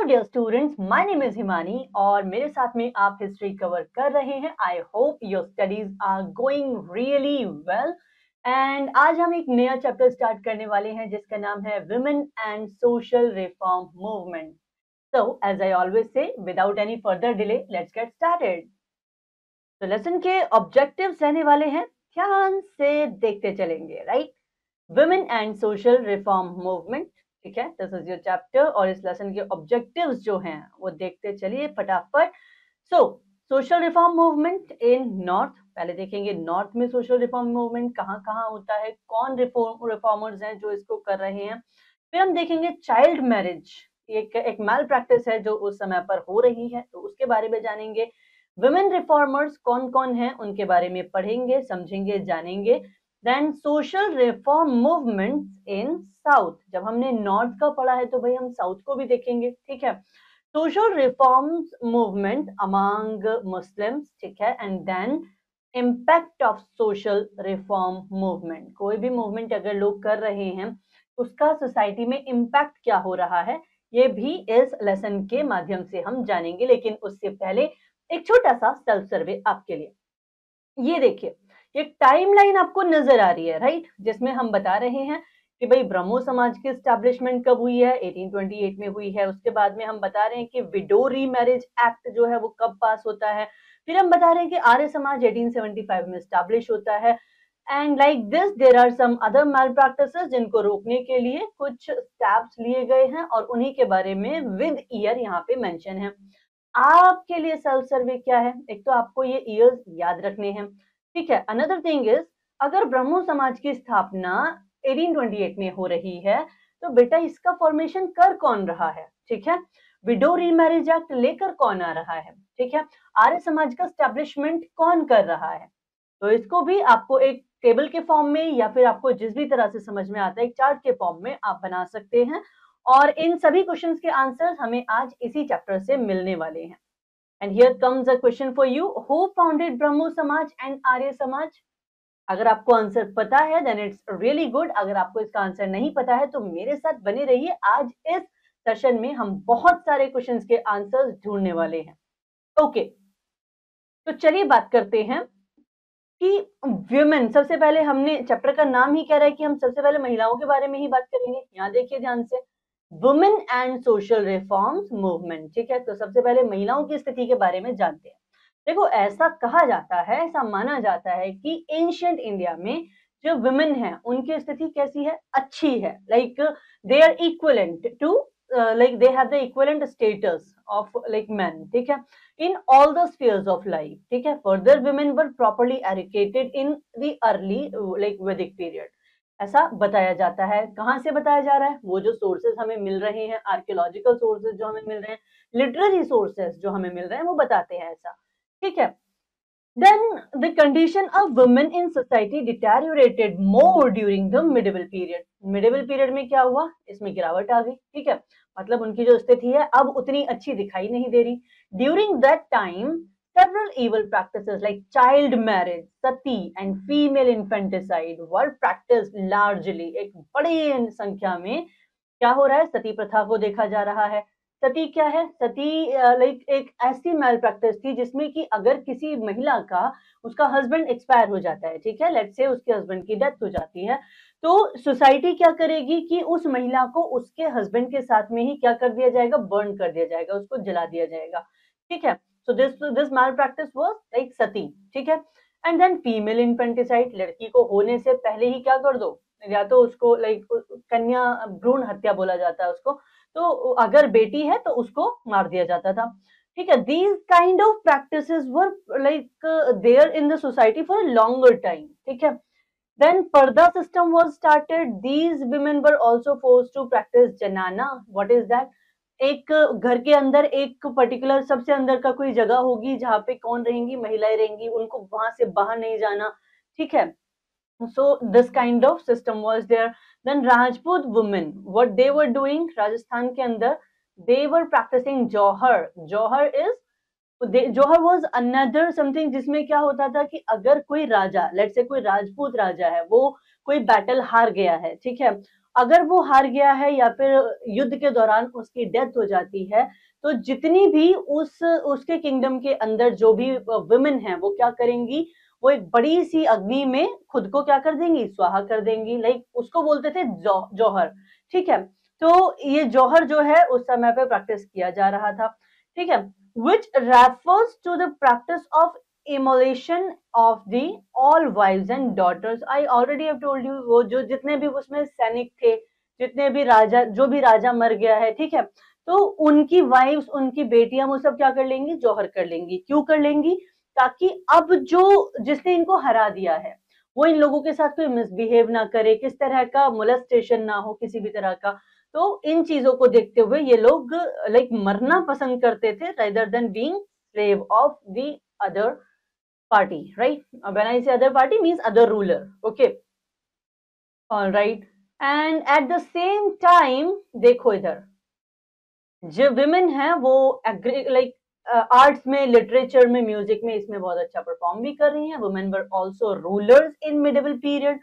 Dear students, my name is Himani और मेरे साथ में आप हिस्ट्री कवर कर रहे हैं। I hope your studies are going really well. And आज हम एक नया चैप्टर स्टार्ट करने वाले हैं जिसका नाम है women and social reform movement. So as I always say, without any further delay, let's get started. तो लेसन के ऑब्जेक्टिव्स रहने वाले हैं, ध्यान से देखते चलेंगे। Right, women and social reform movement, ठीक है, दिस इज योर चैप्टर। और इस लेसन के ऑब्जेक्टिव्स जो हैं वो देखते चलिए फटाफट। So social reform movement in north, पहले देखेंगे नॉर्थ में सोशल रिफॉर्म मूवमेंट कहाँ कहाँ होता है, कौन रिफॉर्मर्स हैं जो इसको कर रहे हैं। फिर हम देखेंगे चाइल्ड मैरिज, एक मैल प्रैक्टिस है जो उस समय पर हो रही है, तो उसके बारे में जानेंगे। विमेन रिफॉर्मर्स कौन कौन हैं उनके बारे में पढ़ेंगे, समझेंगे, जानेंगे। Then social reform movement in south, जब हमने नॉर्थ का पढ़ा है तो भाई हम साउथ को भी देखेंगे, ठीक है। Social reforms movement among Muslims, ठीक है। And then impact of social reform movement, कोई भी मूवमेंट अगर लोग कर रहे हैं उसका सोसाइटी में इम्पैक्ट क्या हो रहा है, ये भी इस लेसन के माध्यम से हम जानेंगे। लेकिन उससे पहले एक छोटा सा सेल्फ सर्वे आपके लिए। ये देखिए, ये टाइमलाइन आपको नजर आ रही है, राइट, जिसमें हम बता रहे हैं कि भाई ब्रह्मो समाज की एस्टैब्लिशमेंट कब हुई है, 1828 में हुई है। उसके बाद में हम बता रहे हैं कि विडो रीमैरिज एक्ट जो है वो कब पास होता है। फिर हम बता रहे हैं कि आर्य समाज 1875 में एस्टैब्लिश होता है। And like this there are some other malpractices जिनको रोकने के लिए कुछ स्टेप्स लिए गए हैं और उन्हीं के बारे में विद ईयर यहाँ पे मेंशन है। आपके लिए सेल्फ सर्वे क्या है, एक तो आपको ये ईयर्स याद रखने हैं, ठीक है। अनदर थिंग इज, अगर ब्रह्मो समाज की स्थापना 1828 में हो रही है तो बेटा इसका फॉर्मेशन कर कौन रहा है, ठीक है। विडो रीमैरिज एक्ट लेकर कौन आ रहा है, ठीक है। आर्य समाज का स्टैब्लिशमेंट कौन कर रहा है, तो इसको भी आपको एक टेबल के फॉर्म में या फिर आपको जिस भी तरह से समझ में आता है एक चार्ट के फॉर्म में आप बना सकते हैं। और इन सभी क्वेश्चंस के आंसर्स हमें आज इसी चैप्टर से मिलने वाले हैं। And here comes a question for you, who founded Brahmo Samaj and Arya Samaj. अगर आपको आंसर पता है देन इट्स रियली गुड, अगर आपको इसका आंसर नहीं पता है तो मेरे साथ बने रहिए। आज इस सेशन में हम बहुत सारे क्वेश्चंस के आंसर्स ढूंढने वाले हैं। ओके, तो चलिए बात करते हैं कि विमेन, सबसे पहले हमने चैप्टर का नाम ही कह रहा है कि हम सबसे पहले महिलाओं के बारे में ही बात करेंगे। यहाँ देखिए ध्यान से, women and social reforms movement, ठीक है। तो सबसे पहले महिलाओं की स्थिति के बारे में जानते हैं। देखो, ऐसा कहा जाता है, ऐसा माना जाता है कि एंशिएंट इंडिया में जो वुमेन है उनकी स्थिति कैसी है, अच्छी है। Like they are equivalent to, like they have the equivalent status of like man, ठीक है, in all the spheres of life, ठीक है। further women were properly educated in the early like Vedic period, ऐसा बताया जाता है। कहाँ से बताया जा रहा है, वो जो सोर्सेज हमें मिल रहे हैं, आर्कियोलॉजिकल सोर्सेज जो हमें मिल रहे हैं, लिटरेरी सोर्सेज जो हमें मिल रहे हैं, वो बताते हैं ऐसा, ठीक है। Then the condition of women in society deteriorated more during the medieval period. medieval period में क्या हुआ, इसमें गिरावट आ गई, ठीक है। मतलब उनकी जो स्थिति है अब उतनी अच्छी दिखाई नहीं दे रही। During that time, several evil practices like child marriage, sati and female infanticide were practiced largely. एक बड़ी संख्या में क्या हो रहा है, सती प्रथा को देखा जा रहा है। सती क्या है, सती लाइक एक ऐसी मैल प्रैक्टिस थी जिसमें कि अगर किसी महिला का, उसका हस्बैंड एक्सपायर हो जाता है, ठीक है, लेट्स से उसके हस्बैंड की डेथ हो जाती है, तो सोसाइटी क्या करेगी कि उस महिला को उसके हस्बैंड के साथ में ही क्या कर दिया जाएगा, बर्न कर दिया जाएगा, उसको जला दिया जाएगा, ठीक है। So this male practice was like sati, ठीक है। एंड देन फीमेल इन्फेंटिसाइड, लड़की को होने से पहले ही क्या कर दो, या तो उसको लाइक कन्या भ्रूण हत्या बोला जाता है उसको, तो अगर बेटी है तो उसको मार दिया जाता था, ठीक है। These kind of practices were like there in the society for a longer time, ठीक है। Then purdah system was started, these women were also forced to practise zenana. What is that, एक घर के अंदर एक पर्टिकुलर सबसे अंदर का कोई जगह होगी जहाँ पे कौन रहेंगी, महिलाएं रहेंगी, उनको वहां से बाहर नहीं जाना, ठीक है। So this kind of system was there. Then Rajput women, what they were doing, Rajasthan के अंदर they were practicing Johar. Johar is, Johar was another something जिसमें क्या होता था कि अगर कोई राजा, let's say कोई राजपूत राजा है, वो कोई बैटल हार गया है, ठीक है, अगर वो हार गया है या फिर युद्ध के दौरान उसकी डेथ हो जाती है, तो जितनी भी उसके किंगडम के अंदर जो भी वुमेन है वो क्या करेंगी, वो एक बड़ी सी अग्नि में खुद को क्या कर देंगी, स्वाहा कर देंगी। लाइक उसको बोलते थे जौहर, ठीक है। तो ये जौहर जो है उस समय पे प्रैक्टिस किया जा रहा था, ठीक है। Which refers to the practice of immolation of the all wives and daughters. I already have told you, वो जो जितने भी उसमें सैनिक थे, जितने भी राजा, जो भी राजा मर गया है, ठीक है, तो उनकी वाइफ्स, उनकी बेटियां वो सब क्या कर लेंगी, जौहर कर लेंगी। क्यों कर लेंगी, ताकि अब जो जिसने इनको हरा दिया है वो इन लोगों के साथ कोई मिसबिहेव ना करे, किस तरह का मोलेस्टेशन ना हो किसी भी तरह का। तो इन चीजों को देखते हुए ये लोग लाइक मरना पसंद करते थे rather than being slave of the other party, right? When I say other party means other ruler, okay, all right. And at the same time देखो इधर जो विमेन है वो लाइक आर्ट्स में, लिटरेचर में, म्यूजिक में, इसमें बहुत अच्छा परफॉर्म भी कर रही हैं। Women were also rulers in medieval period.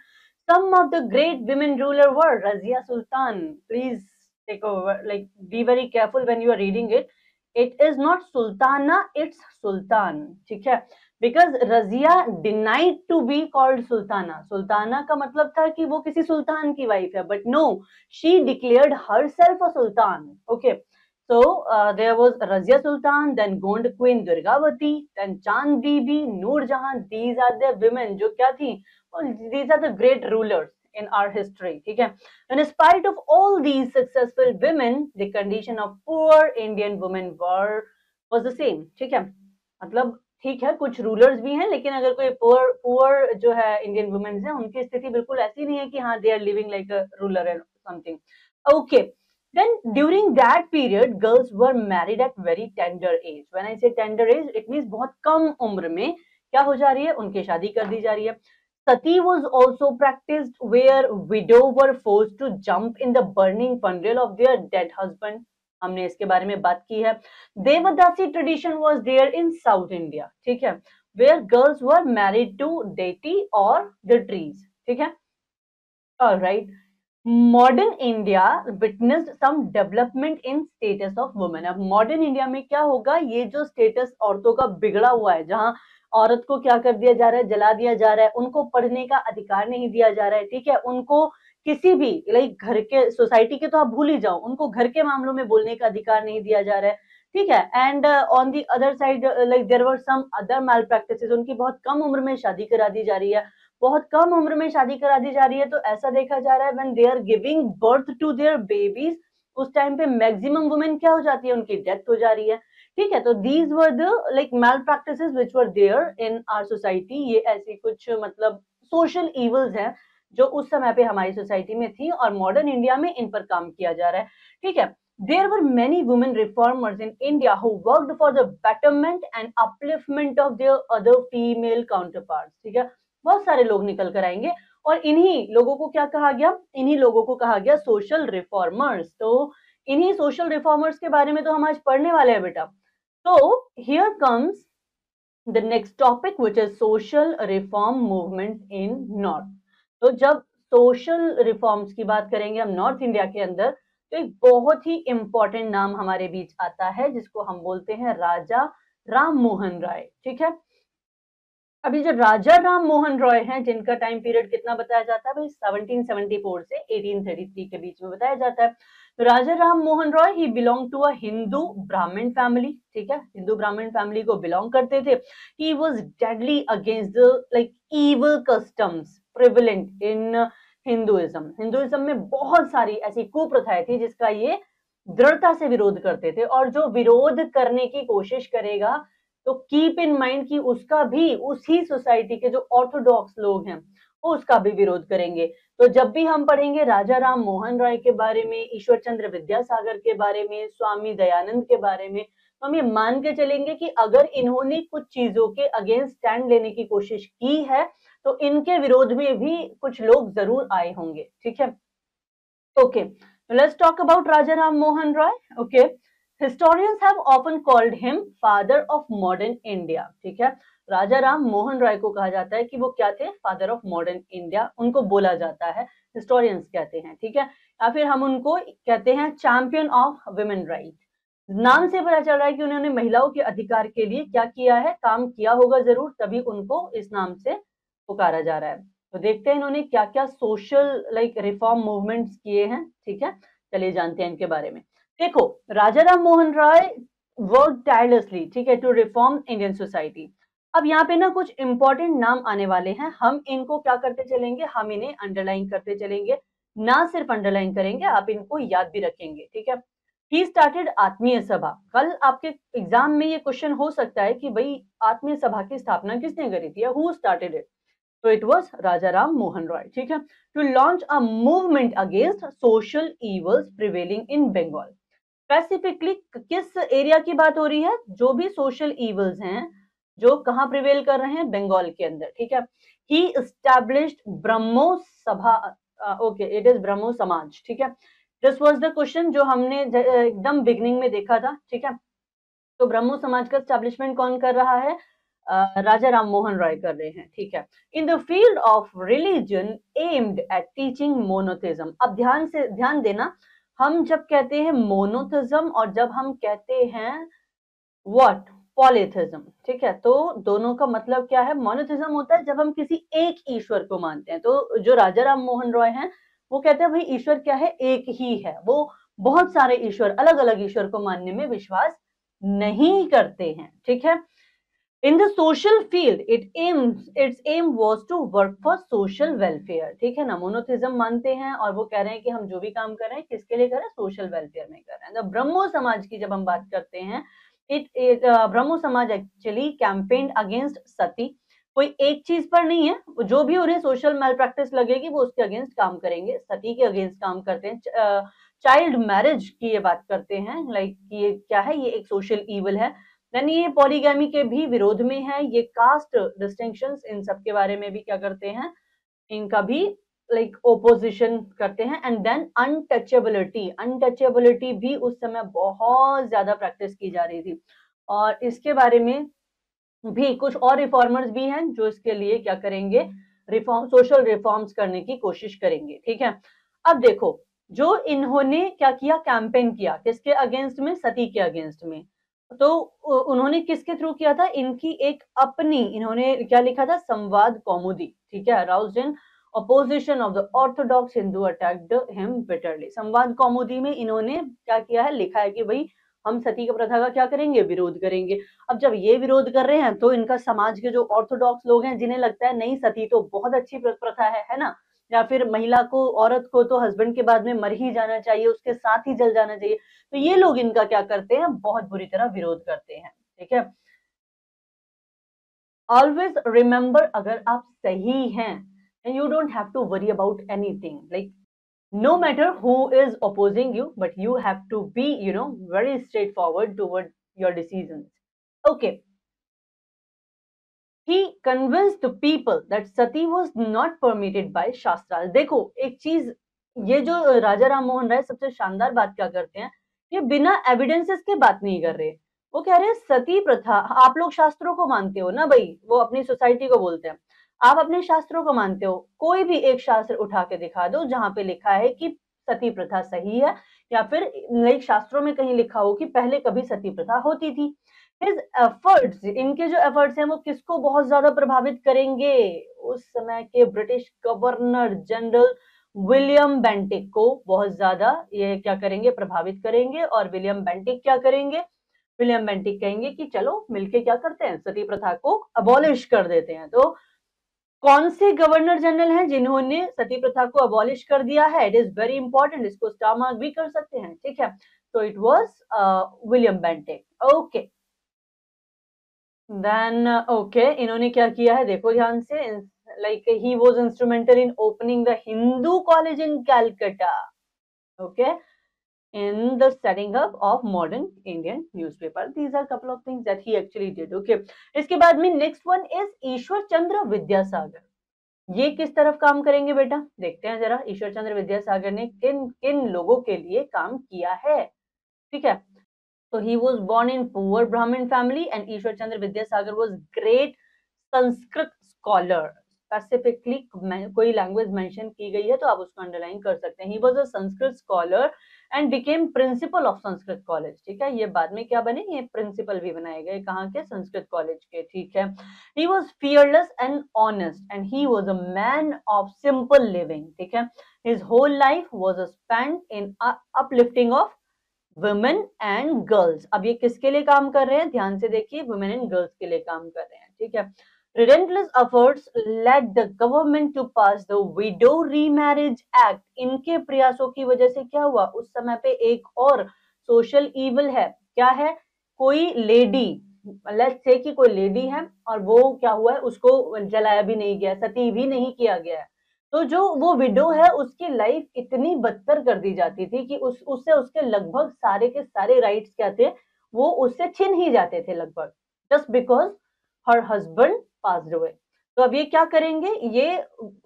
Some of the great women ruler were Razia Sultan. Please take over, like be very careful when you are reading it. It is not Sultana, it's Sultan, ठीक है। Because Razia denied to be called Sultana. Sultana का मतलब था कि वो किसी सुल्तान की wife है, but no, she declared herself a sultan, okay. So there was Razia Sultan, then Gond Queen Durgavati, then Chand Bibi, Noor Jahan. These are the women जो क्या थी, these are the great rulers in our history, ठीक है। And in spite of all these successful women, the condition of poor Indian women was the same, ठीक है। मतलब ठीक है, कुछ रूलर्स भी हैं, लेकिन अगर कोई पुअर जो है इंडियन वुमेन्स है, उनकी स्थिति बिल्कुल ऐसी नहीं है कि हाँ they are living like a ruler and something, okay. Then during that period, girls were married at very tender age. When I say tender age, it means बहुत कम उम्र में क्या हो जा रही है, उनकी शादी कर दी जा रही है। Sati was also practiced, where widow were forced to jump in the burning funeral of their dead husband. हमने इसके बारे में बात की है। देवदासी tradition was there in South India, ठीक है, where girls were married to deity or the trees, ठीक है। All right. Modern India witnessed some development in status of women. अब मॉडर्न इंडिया में क्या होगा, ये जो स्टेटस औरतों का बिगड़ा हुआ है, जहां औरत को क्या कर दिया जा रहा है, जला दिया जा रहा है, उनको पढ़ने का अधिकार नहीं दिया जा रहा है, ठीक है, उनको किसी भी लाइक घर के, सोसाइटी के तो आप भूल ही जाओ, उनको घर के मामलों में बोलने का अधिकार नहीं दिया जा रहा है, ठीक है। And on the other side like there were some other malpractices, उनकी बहुत कम उम्र में शादी करा दी जा रही है, बहुत कम उम्र में शादी करा दी जा रही है। तो ऐसा देखा जा रहा है when they are giving birth to their babies, उस टाइम पे मैक्सिमम वुमेन क्या हो जाती है, उनकी डेथ हो जा रही है, ठीक है। तो these were the like malpractices which were there in our society. ये ऐसी कुछ मतलब सोशल इवल्स हैं जो उस समय पे हमारी सोसाइटी में थी, और मॉडर्न इंडिया में इन पर काम किया जा रहा है, ठीक है। There were many women reformers in India who worked for the betterment and upliftment of their other female counterparts, ठीक है। बहुत सारे लोग निकल कर आएंगे, और इन्हीं लोगों को क्या कहा गया, इन्हीं लोगों को कहा गया सोशल रिफॉर्मर्स। तो इन्हीं सोशल रिफॉर्मर्स के बारे में तो हम आज पढ़ने वाले हैं बेटा। तो here comes the next topic which is social reform movement in north. तो जब सोशल रिफॉर्म्स की बात करेंगे हम नॉर्थ इंडिया के अंदर, तो एक बहुत ही इंपॉर्टेंट नाम हमारे बीच आता है जिसको हम बोलते हैं राजा राम मोहन राय, ठीक है। अभी जो राजा राम मोहन रॉय हैं, जिनका टाइम पीरियड कितना बताया जाता है भाई, 1774 से 1833 के बीच में बताया जाता है। तो राजा राम मोहन रॉय ही बिलोंग टू अ हिंदू ब्राह्मण फैमिली, ठीक है, हिंदू ब्राह्मण फैमिली को बिलोंग करते थे। He was deadly against the like evil customs prevalent in Hinduism. Hinduism में बहुत सारी ऐसी कुप्रथाएं थी जिसका ये दृढ़ता से विरोध करते थे, और जो विरोध करने की कोशिश करेगा तो कीप इन माइंड कि उसका भी, उसी सोसाइटी के जो ऑर्थोडॉक्स लोग हैं वो उसका भी विरोध करेंगे। तो जब भी हम पढ़ेंगे राजा राम मोहन राय के बारे में, ईश्वर चंद्र विद्यासागर के बारे में, स्वामी दयानंद के बारे में, तो हम ये मान के चलेंगे कि अगर इन्होंने कुछ चीजों के अगेंस्ट स्टैंड लेने की कोशिश की है तो इनके विरोध में भी कुछ लोग जरूर आए होंगे, ठीक है। Okay, let's talk about Raja Ram Mohan Roy. Okay, historians have often called him father of modern India, ठीक है। राजा राम मोहन राय को कहा जाता है कि वो क्या थे, फादर ऑफ मॉडर्न इंडिया, उनको बोला जाता है, हिस्टोरियंस कहते हैं, ठीक है। या फिर हम उनको कहते हैं चैंपियन ऑफ वुमेन राइट। नाम से पता चल रहा है कि उन्होंने महिलाओं के अधिकार के लिए क्या किया है, काम किया होगा जरूर, तभी उनको इस नाम से पुकारा जा रहा है। तो देखते हैं इन्होंने क्या क्या सोशल रिफॉर्म मूवमेंट्स किए हैं। ठीक है, चलिए जानते हैं इनके बारे में। देखो, राजा राम मोहन राय वर्क टायरलेसली, ठीक है, टू रिफॉर्म इंडियन सोसाइटी। अब यहाँ पे ना कुछ इंपॉर्टेंट नाम आने वाले हैं, हम इनको क्या करते चलेंगे, हम इन्हें अंडरलाइन करते चलेंगे, ना सिर्फ अंडरलाइन करेंगे, आप इनको याद भी रखेंगे। ठीक है, ही स्टार्टेड आत्मीय सभा। कल आपके एग्जाम में ये क्वेश्चन हो सकता है कि भाई आत्मीय सभा की स्थापना किसने करी थी, हु स्टार्टेड इट? तो इट वाज राजा राम मोहन रॉय। ठीक है, to launch a movement against social evils prevailing in Bengal. Specifically किस एरिया की बात हो रही है, जो भी सोशल इवल्स हैं जो कहाँ प्रिवेल कर रहे हैं, बंगाल के अंदर। ठीक है, ही एस्टैब्लिश्ड ब्रह्मो सभा, ओके इट इज ब्रह्मो समाज। ठीक है, दिस वाज द क्वेश्चन जो हमने एकदम बिगनिंग में देखा था। ठीक है, तो ब्रह्मो समाज का एस्टैब्लिशमेंट कौन कर रहा है, राजा राम मोहन रॉय कर रहे हैं। ठीक है, in the field of religion aimed at teaching monotheism. अब ध्यान देना, हम जब कहते हैं मोनोथिज्म और जब हम कहते हैं व्हाट, पॉलीथिज्म। ठीक है, तो दोनों का मतलब क्या है। मोनोथिज्म होता है जब हम किसी एक ईश्वर को मानते हैं, तो जो राजा राम मोहन रॉय हैं वो कहते हैं भाई ईश्वर क्या है, एक ही है, वो बहुत सारे ईश्वर, अलग अलग ईश्वर को मानने में विश्वास नहीं करते हैं। ठीक है, in the social field its aim was to work for social welfare. ठीक है ना, मोनोथिज्म मानते हैं और वो कह रहे हैं कि हम जो भी काम कर रहे हैं किसके लिए कर रहे हैं, सोशल वेलफेयर में कर रहे हैं। ब्रह्मो समाज की जब हम बात करते हैं, ब्रह्मो समाज एक्चुअली कैंपेन अगेंस्ट सती। कोई एक चीज पर नहीं है, जो भी उन्हें सोशल मैल प्रैक्टिस लगेगी वो उसके अगेंस्ट काम करेंगे। सती के अगेंस्ट काम करते हैं, चाइल्ड मैरिज की ये बात करते हैं, ये क्या है, ये एक सोशल ईवल है। यानी ये पॉलीगैमी के भी विरोध में है, ये कास्ट डिस्टिंक्शंस, इन सब के बारे में भी क्या करते हैं, इनका भी ओपोजिशन करते हैं। एंड देन अनटचेबिलिटी भी उस समय बहुत ज्यादा प्रैक्टिस की जा रही थी, और इसके बारे में भी कुछ और रिफॉर्मर्स भी हैं जो इसके लिए क्या करेंगे, सोशल रिफॉर्म्स करने की कोशिश करेंगे। ठीक है, अब देखो, जो इन्होंने क्या किया, कैंपेन किया किसके अगेंस्ट में, सती के अगेंस्ट में। तो उन्होंने किसके थ्रू किया था, इनकी एक अपनी, इन्होंने क्या लिखा था, संवाद कौमुदी। ठीक है, aroused in opposition of the Orthodox Hindu attacked him bitterly. संवाद कौमुदी में इन्होंने क्या किया है, लिखा है कि भाई हम सती की प्रथा का क्या करेंगे, विरोध करेंगे। अब जब ये विरोध कर रहे हैं तो इनका समाज के जो ऑर्थोडॉक्स लोग हैं, जिन्हें लगता है नहीं सती तो बहुत अच्छी प्रथा है ना, या फिर महिला को, औरत को तो हस्बैंड के बाद में मर ही जाना चाहिए, उसके साथ ही जल जाना चाहिए, तो ये लोग इनका क्या करते हैं, बहुत बुरी तरह विरोध करते हैं। ठीक है, ऑलवेज रिमेंबर, अगर आप सही हैं and you don't have to worry about anything, like no matter who is opposing you, but you have to be, very straightforward toward your decisions. Okay, he convinced the people that sati was not permitted by shastras. देखो एक चीज, ये जो राजा राम मोहन राय सबसे शानदार बात क्या करते हैं, ये बिना एविडेंसेस के बात नहीं कर रहे। वो कह रहे हैं सती प्रथा, आप लोग शास्त्रों को मानते हो ना भाई, वो अपनी सोसाइटी को बोलते हैं, आप अपने शास्त्रों को मानते हो, कोई भी एक शास्त्र उठा के दिखा दो जहां पे लिखा है कि सती प्रथा सही है, या फिर शास्त्रों में कहीं लिखा हो कि पहले कभी सती प्रथा होती थी। हिज एफर्ट्स, इनके जो एफर्ट्स हैं वो किसको बहुत ज्यादा प्रभावित करेंगे, उस समय के British governor general William Bentinck को बहुत ज्यादा ये क्या करेंगे, प्रभावित करेंगे। और विलियम बेंटिक क्या करेंगे, विलियम बेंटिक कहेंगे कि चलो मिलके क्या करते हैं, सती प्रथा को अबॉलिश कर देते हैं। तो कौन से गवर्नर जनरल हैं जिन्होंने सती प्रथा को अबॉलिश कर दिया है, इट इज वेरी इंपॉर्टेंट, इसको स्टार मार्क भी कर सकते हैं। ठीक है, तो it was William Bentinck. Okay, then okay, इन्होंने क्या किया है, देखो ध्यान से, he was instrumental in opening the Hindu college in Calcutta. Okay, in the setting up of modern Indian newspaper. These are couple of things that he actually did. Okay, इसके बाद में next one is Ishwar Chandra Vidyasagar. ये किस तरफ काम करेंगे बेटा, देखते हैं जरा, ईश्वर चंद्र विद्यासागर ने किन किन लोगों के लिए काम किया है। ठीक है, so he was born in poor Brahmin family and Ishwar Chandra Vidyasagar was great Sanskrit scholar. Specifically कोई लैंग्वेज मेंशन की गई है तो आप उसको अंडरलाइन कर सकते हैं। He was a Sanskrit scholar and became principle of Sanskrit college. ठीक है, ये बाद में क्या बने, ये प्रिंसिपल भी बनाए गए, कहाँ के, संस्कृत कॉलेज के। ठीक है, he was fearless and honest and he was a man of simple living। ठीक है, his whole life was spent in uplifting of women and girls। अब ये किसके लिए काम कर रहे हैं, ध्यान से देखिए, women and girls के लिए काम कर रहे हैं। ठीक है, relentless efforts led the government to pass the widow remarriage act। इनके प्रयासों की वजह से क्या हुआ, उस समय पे एक और सोशल इवल है, क्या है, कोई लेडी, लेट्स से कि कोई लेडी है और वो क्या हुआ है, उसको जलाया भी नहीं गया, सती भी नहीं किया गया है, तो जो वो विडो है उसकी लाइफ इतनी बदतर कर दी जाती थी कि उससे उसके लगभग सारे के सारे राइट्स क्या थे, वो उससे छिन ही जाते थे लगभग, just because her husband passed away. तो अब ये क्या करेंगे, ये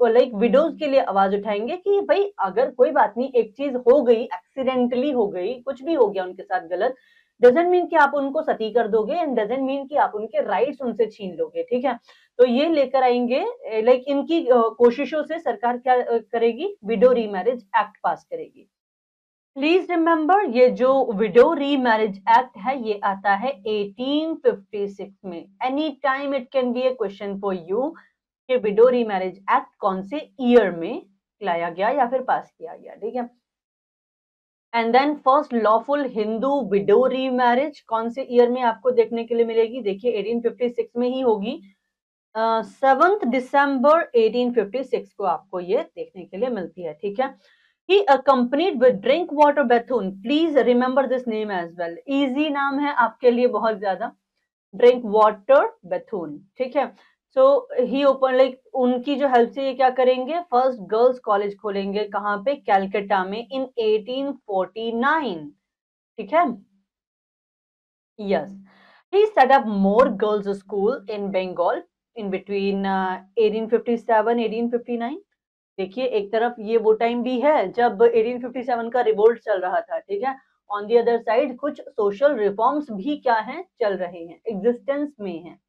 लाइक विडोज के लिए आवाज उठाएंगे कि भाई अगर कोई बात नहीं, एक चीज हो गई, एक्सीडेंटली हो गई, कुछ भी हो गया उनके साथ गलत, डजेंट मीन कि आप उनको सती कर दोगे एंड डजेंट मीन कि आप उनके राइट्स उनसे छीन लोगे। ठीक है, तो ये लेकर आएंगे, लाइक इनकी कोशिशों से सरकार क्या करेगी, विडो रीमैरिज एक्ट पास करेगी। प्लीज रिमेंबर, ये जो विडो रीमैरिज एक्ट है ये आता है 1856 में। Any time it can be A question for you कि विडो रीमैरिज एक्ट कौन से ईयर में लाया गया या फिर पास किया गया। ठीक है, and then first lawful Hindu widow remarriage कौन से ईयर में आपको देखने के लिए मिलेगी, देखिए 1856 में ही होगी। 7 दिसंबर 1856 को आपको ये देखने के लिए मिलती है। ठीक है, he accompanied with Drinkwater Bethune। Please remember this name as well, easy नाम है आपके लिए बहुत ज्यादा, Drinkwater Bethune। ठीक है, सो ही ओपन, लाइक उनकी जो हेल्प से ये क्या करेंगे, फर्स्ट गर्ल्स कॉलेज खोलेंगे, कहाँ पे, कैलकाटा में, इन 1849। ठीक है, yes, he set up more girls school in Bengal in between 1857 1859। देखिए एक तरफ ये वो टाइम भी है जब 1857 का रिवोल्ट चल रहा था। ठीक है, ऑन दी अदर साइड कुछ सोशल रिफॉर्म्स भी क्या हैं, चल रहे हैं, एग्जिस्टेंस में हैं।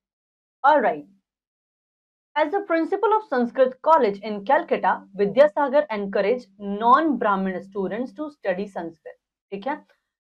Alright, as the principal of Sanskrit College in Calcutta, Vidyasagar encouraged non-Brahmin students to study Sanskrit। ठीक है,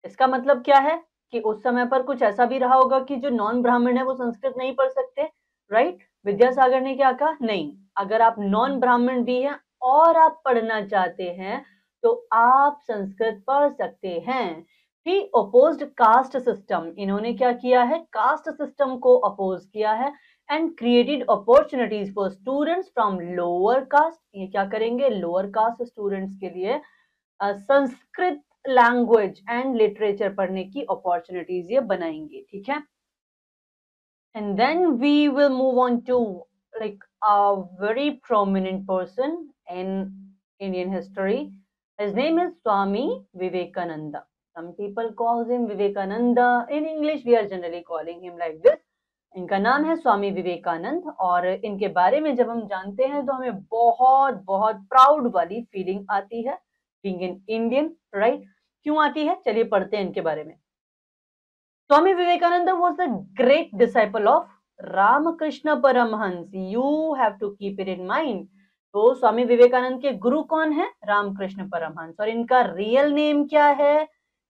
इसका मतलब क्या है कि उस समय पर कुछ ऐसा भी रहा होगा कि जो नॉन ब्राह्मण है वो संस्कृत नहीं पढ़ सकते, राइट। विद्यासागर ने क्या कहा, नहीं, अगर आप नॉन ब्राह्मण भी हैं और आप पढ़ना चाहते हैं तो आप संस्कृत पढ़ सकते हैं। ही अपोज्ड कास्ट सिस्टम, इन्होंने क्या किया है, कास्ट सिस्टम को अपोज किया है, and created opportunities for students from lower caste. ये क्या करेंगे, लोअर कास्ट स्टूडेंट्स के लिए संस्कृत लैंग्वेज एंड लिटरेचर पढ़ने की अपॉर्चुनिटीज ये बनाएंगे। ठीक है, and then we will move on to like a very prominent person in Indian history. His name is Swami Vivekananda. some people calls him Vivekananda, in English we are generally calling him like this। इनका नाम है स्वामी विवेकानंद, और इनके बारे में जब हम जानते हैं तो हमें बहुत बहुत प्राउड वाली फीलिंग आती है, बीइंग एन इंडियन, राइट। क्यों आती है, चलिए पढ़ते हैं इनके बारे में। Swami Vivekananda was the great disciple of Ramakrishna Paramhansa. You have to keep it in mind. तो स्वामी विवेकानंद के गुरु कौन है, रामकृष्ण परमहंस, और इनका रियल नेम क्या है,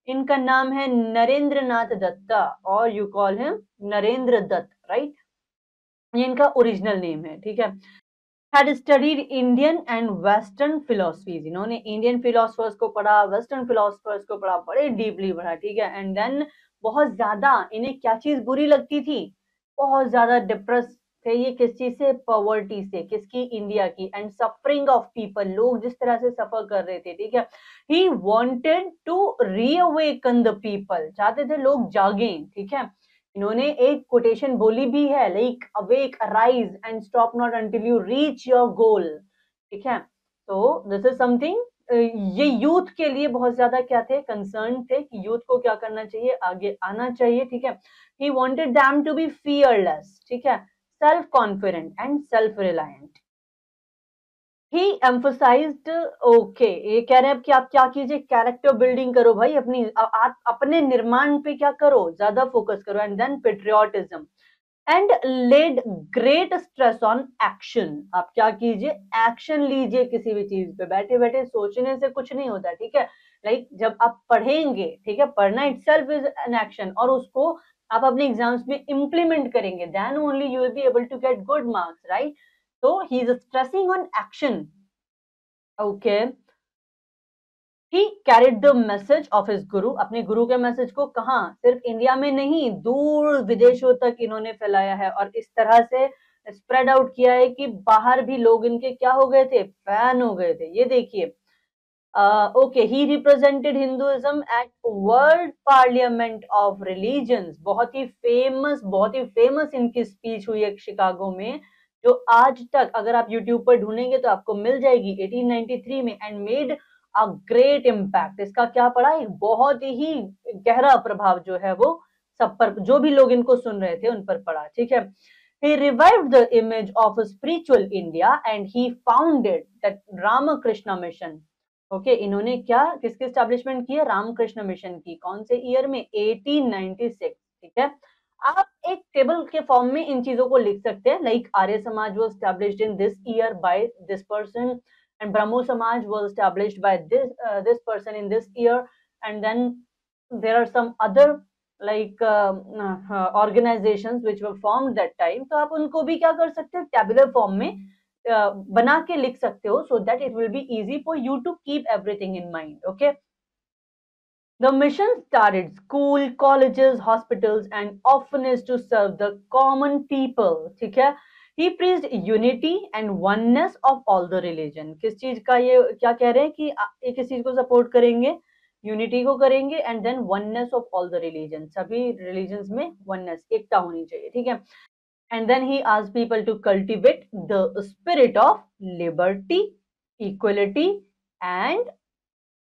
इनका नाम है नरेंद्र नाथ दत्ता, और you call him Narendra Dutt, right. ये इनका ओरिजिनल नेम है। ठीक है, had studied Indian and Western philosophies। इन्होंने इंडियन फिलोसफर्स को पढ़ा, वेस्टर्न फिलोसफर्स को पढ़ा, बड़े डीपली पढ़ा। ठीक है, एंड देन बहुत ज्यादा इन्हें क्या चीज बुरी लगती थी, बहुत ज्यादा डिप्रेस थे ये, किस चीज से, पॉवर्टी से, किसकी, इंडिया की, एंड सफरिंग ऑफ पीपल, लोग जिस तरह से सफर कर रहे थे। ठीक है, he wanted to reawaken the people, चाहते थे लोग जागें। ठीक है, इन्होंने एक कोटेशन बोली भी है, like awake, arise and stop not until you reach your goal. ठीक है, तो दिस इज समथिंग, ये यूथ के लिए बहुत ज्यादा क्या थे, कंसर्न थे कि यूथ को क्या करना चाहिए, आगे आना चाहिए। ठीक है, he wanted them to be fearless. ठीक है, self confident and self reliant. He emphasized, okay, ये कह रहे हैं कि आप क्या कीजिए, कैरेक्टर बिल्डिंग करो भाई, अपनी आप अपने निर्माण पे क्या करो, ज्यादा फोकस करो, and then patriotism and led great stress on action. आप क्या कीजिए, एक्शन लीजिए किसी भी चीज पे, बैठे बैठे सोचने से कुछ नहीं होता, ठीक है। लाइक जब आप पढ़ेंगे, ठीक है, पढ़ना इटसेल्फ इज एन एक्शन, और उसको आप अपने एग्जाम्स में इम्प्लीमेंट करेंगे, then only you will be able to get good marks, right. तो he is stressing on action. Okay, he carried the message of his guru, अपने गुरु के मैसेज को कहाँ, सिर्फ इंडिया में नहीं, दूर विदेशों तक इन्होंने फैलाया है, और इस तरह से स्प्रेड आउट किया है कि बाहर भी लोग इनके क्या हो गए थे, फैन हो गए थे। ये देखिए, okay, he represented Hinduism at World Parliament of Religions. बहुत ही फेमस इनकी स्पीच हुई है शिकागो में, जो आज तक अगर आप यूट्यूब पर ढूंढेंगे तो आपको मिल जाएगी, 1893 में, and made a great impact. इसका क्या पड़ा, एक बहुत ही गहरा प्रभाव जो है वो सब पर, जो भी लोग इनको सुन रहे थे उन पर पड़ा, ठीक है। He revived the image of a spiritual India and he founded the Ramakrishna Mission. Okay, इन्होंने क्या, किसकी स्टैब्लिशमेंट की है, रामकृष्ण मिशन की। कौन से ईयर में, 1896, ठीक है। आप एक टेबल के फॉर्म में इन चीजों को लिख सकते हैं, like Arya Samaj was established in this year by this person, and Brahmo Samaj was established by this person in this year, and then there are some other like organizations which were formed that time। तो आप उनको भी क्या कर सकते हो, tabular form में बना के लिख सकते हो, so that it will be easy for you to keep everything in mind, okay। The mission started school, colleges, hospitals and orphanages to serve the common people, ठीक है। He preached unity and oneness of all the religion। किस चीज का, ये क्या कह रहे हैं कि ये किस चीज को सपोर्ट करेंगे, यूनिटी को करेंगे, and then oneness of all the religion, सभी रिलीजन्स में वननेस, एकता होनी चाहिए, ठीक है। And then he asked people to cultivate the spirit of liberty, equality and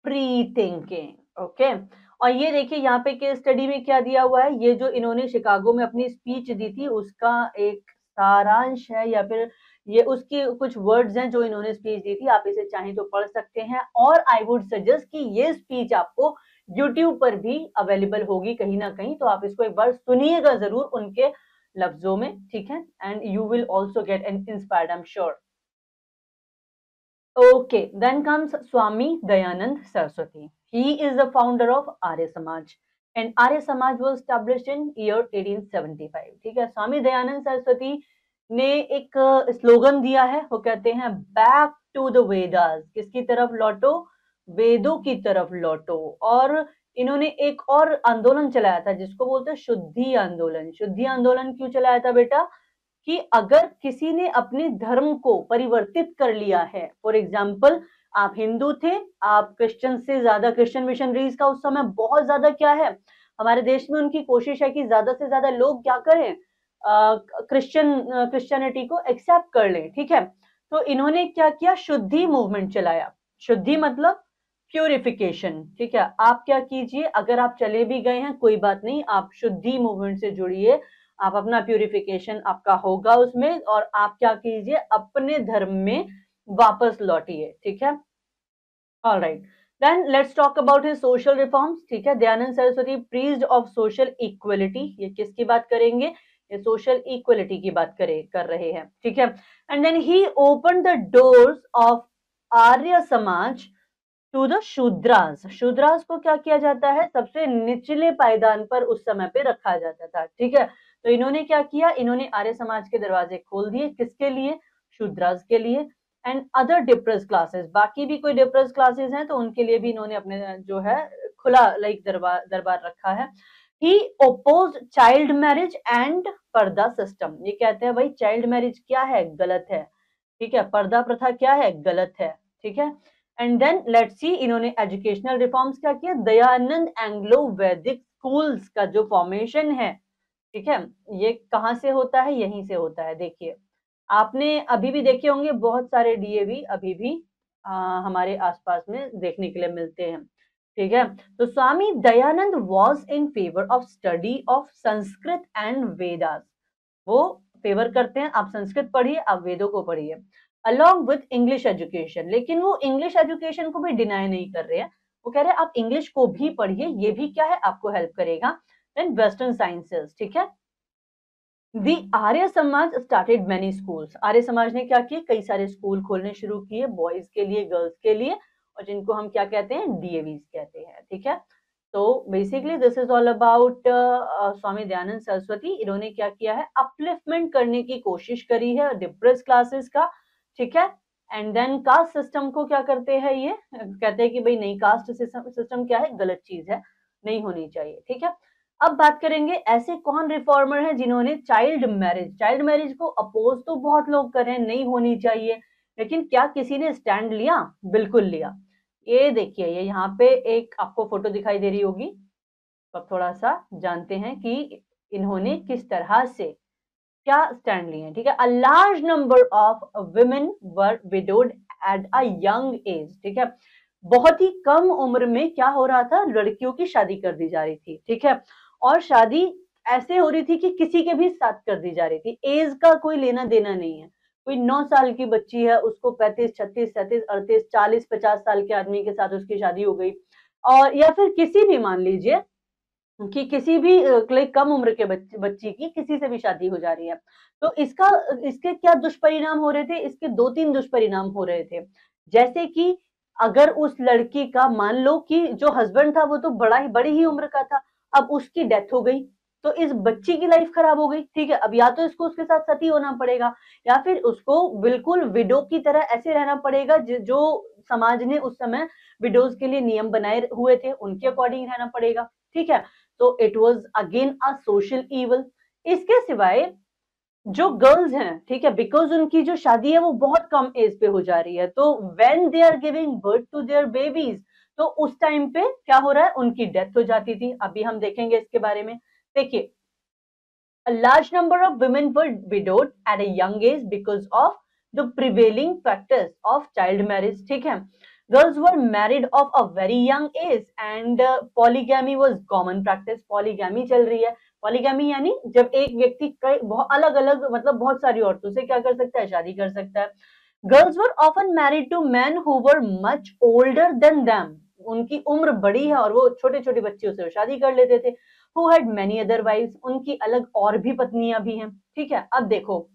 free thinking, okay. और ये देखिए यहाँ पे केस स्टडी में क्या दिया हुआ है, ये जो इन्होंने शिकागो में अपनी स्पीच दी थी उसका एक सारांश है, या फिर ये उसके कुछ वर्ड्स हैं जो इन्होंने स्पीच दी थी। आप इसे चाहें तो पढ़ सकते हैं, और आई वुड सजेस्ट कि ये स्पीच आपको यूट्यूब पर भी अवेलेबल होगी कहीं ना कहीं, तो आप इसको एक बार सुनिएगा जरूर उनके लफ्जों में, ठीक है। And you will also get an inspired, I am sure. Okay, then comes Swami Dayanand Saraswati. He is the founder of Arya Samaj, and Arya Samaj was established in year 1875, ठीक है। स्वामी दयानंद सरस्वती ने एक स्लोगन दिया है, वो कहते हैं back to the Vedas, किसकी तरफ लौटो, वेदों की तरफ लौटो। और इन्होंने एक और आंदोलन चलाया था जिसको बोलते हैं शुद्धि आंदोलन। शुद्धि आंदोलन क्यों चलाया था बेटा, कि अगर किसी ने अपने धर्म को परिवर्तित कर लिया है, फॉर एग्जाम्पल आप हिंदू थे, आप क्रिश्चियन से ज्यादा, क्रिश्चियन मिशनरीज का उस समय बहुत ज्यादा क्या है हमारे देश में, उनकी कोशिश है कि ज्यादा से ज्यादा लोग क्या करें, क्रिश्चियनिटी को एक्सेप्ट कर लें, ठीक है। तो इन्होंने क्या किया, शुद्धि मूवमेंट चलाया। शुद्धि मतलब प्यूरिफिकेशन, ठीक है। आप क्या कीजिए, अगर आप चले भी गए हैं कोई बात नहीं, आप शुद्धि मूवमेंट से जुड़िए, आप अपना प्यूरिफिकेशन आपका होगा उसमें, और आप क्या कीजिए, अपने धर्म में वापस लौटिए, ठीक है। Alright, then let's talk about his social reforms, ठीक है। Dayanand Saraswati preached of social equality, ये किसकी बात करेंगे, ये सोशल इक्वलिटी की बात कर रहे हैं, ठीक है। And then he open the doors of Arya Samaj to the Shudras. Shudras को क्या किया जाता है, सबसे निचले पायदान पर उस समय पे रखा जाता था, ठीक है। तो इन्होंने क्या किया, इन्होंने आर्य समाज के दरवाजे खोल दिए, किसके लिए, शूद्रास के लिए। एंड अदर डिप्रेस क्लासेस, बाकी भी कोई डिप्रेस क्लासेस हैं तो उनके लिए भी इन्होंने अपने जो है खुला लाइक दरबार रखा है। ही ओपोज चाइल्ड मैरिज एंड पर्दा सिस्टम। ये कहते हैं भाई चाइल्ड मैरिज क्या है, गलत है, ठीक है, पर्दा प्रथा क्या है, गलत है, ठीक है। एंड देन लेट्स सी, इन्होंने एजुकेशनल रिफॉर्म्स क्या किया, दयानंद एंग्लो वैदिक स्कूल्स का जो फॉर्मेशन है, ठीक है, ये कहाँ से होता है, यहीं से होता है। देखिए, आपने अभी भी देखे होंगे बहुत सारे डीएवी अभी भी हमारे आसपास में देखने के लिए मिलते हैं, ठीक है। तो Swami Dayanand was in favour of study of Sanskrit and Vedas. वो फेवर करते हैं आप संस्कृत पढ़िए, आप वेदों को पढ़िए, अलॉन्ग विथ इंग्लिश एजुकेशन। लेकिन वो इंग्लिश एजुकेशन को भी डिनाई नहीं कर रहे हैं, वो कह रहे हैं आप इंग्लिश को भी पढ़िए, ये भी क्या है आपको हेल्प करेगा। देन वेस्टर्न साइंसेस, ठीक है। दी Arya Samaj started many schools. Arya Samaj ने क्या किया, कई सारे स्कूल खोलने शुरू किए, बॉयज के लिए, गर्ल्स के लिए, और जिनको हम क्या कहते हैं, डीएवीज कहते हैं। ठीक है, तो basically this is all about Swami Dayanand Saraswati. इन्होंने क्या किया है, अपलिफ्टमेंट करने की कोशिश करी है डिप्रेस क्लासेस का। ठीक है, एंड देन कास्ट सिस्टम को क्या करते हैं, ये कहते हैं कि भाई नहीं, कास्ट सिस्टम क्या है, गलत चीज है, नहीं होनी चाहिए। ठीक है, अब बात करेंगे ऐसे कौन रिफॉर्मर हैं जिन्होंने चाइल्ड मैरिज को अपोज तो बहुत लोग कर रहे हैं, नहीं होनी चाहिए, लेकिन क्या किसी ने स्टैंड लिया? बिल्कुल लिया। ये देखिए, ये यहाँ पे एक आपको फोटो दिखाई दे रही होगी, तो अब थोड़ा सा जानते हैं कि इन्होंने किस तरह से क्या स्टैंड लिए हैं। ठीक है, अ large number of women were widowed at a young age. ठीक है, बहुत ही कम उम्र में क्या हो रहा था, लड़कियों की शादी कर दी जा रही थी। ठीक है, और शादी ऐसे हो रही थी कि किसी के भी साथ कर दी जा रही थी, एज का कोई लेना देना नहीं है। कोई 9 साल की बच्ची है, उसको 35, 36, 37, 38, 40, 50 साल के आदमी के साथ उसकी शादी हो गई, और या फिर किसी भी, मान लीजिए कि किसी भी कम उम्र के बच्ची की किसी से भी शादी हो जा रही है, तो इसके क्या दुष्परिणाम हो रहे थे, इसके 2-3 दुष्परिणाम हो रहे थे। जैसे कि अगर उस लड़की का, मान लो कि जो हस्बैंड था वो तो बड़ी ही उम्र का था, अब उसकी डेथ हो गई, तो इस बच्ची की लाइफ खराब हो गई। ठीक है, अब या तो इसको उसके साथ सती होना पड़ेगा, या फिर उसको बिल्कुल विडो की तरह ऐसे रहना पड़ेगा, जो समाज ने उस समय विडोज के लिए नियम बनाए हुए थे, उनके अकॉर्डिंग रहना पड़ेगा। ठीक है, तो it was again a social evil. इसके सिवाय जो गर्ल्स हैं, ठीक है, बिकॉज उनकी जो शादी है वो बहुत कम एज पे हो जा रही है, तो when they are giving birth to their babies, तो उस टाइम पे क्या हो रहा है, उनकी डेथ हो जाती थी। अभी हम देखेंगे इसके बारे में। देखिए, a large number of women were widowed at a young age because of the prevailing factors of child marriage. ठीक है, girls were married of a very young age and polygamy was common practice. polygamy चल रही है। polygamy यानी जब एक व्यक्ति कई बहुत अलग अलग, मतलब बहुत सारी औरतों से क्या कर सकता है, शादी कर सकता है। Girls were often married to man who were much older than them. उनकी उम्र बड़ी है और वो छोटे छोटे बच्चों से शादी कर लेते थे। Who had many other wives, उनकी अलग और भी पत्नियां भी हैं। ठीक है, अब देखो,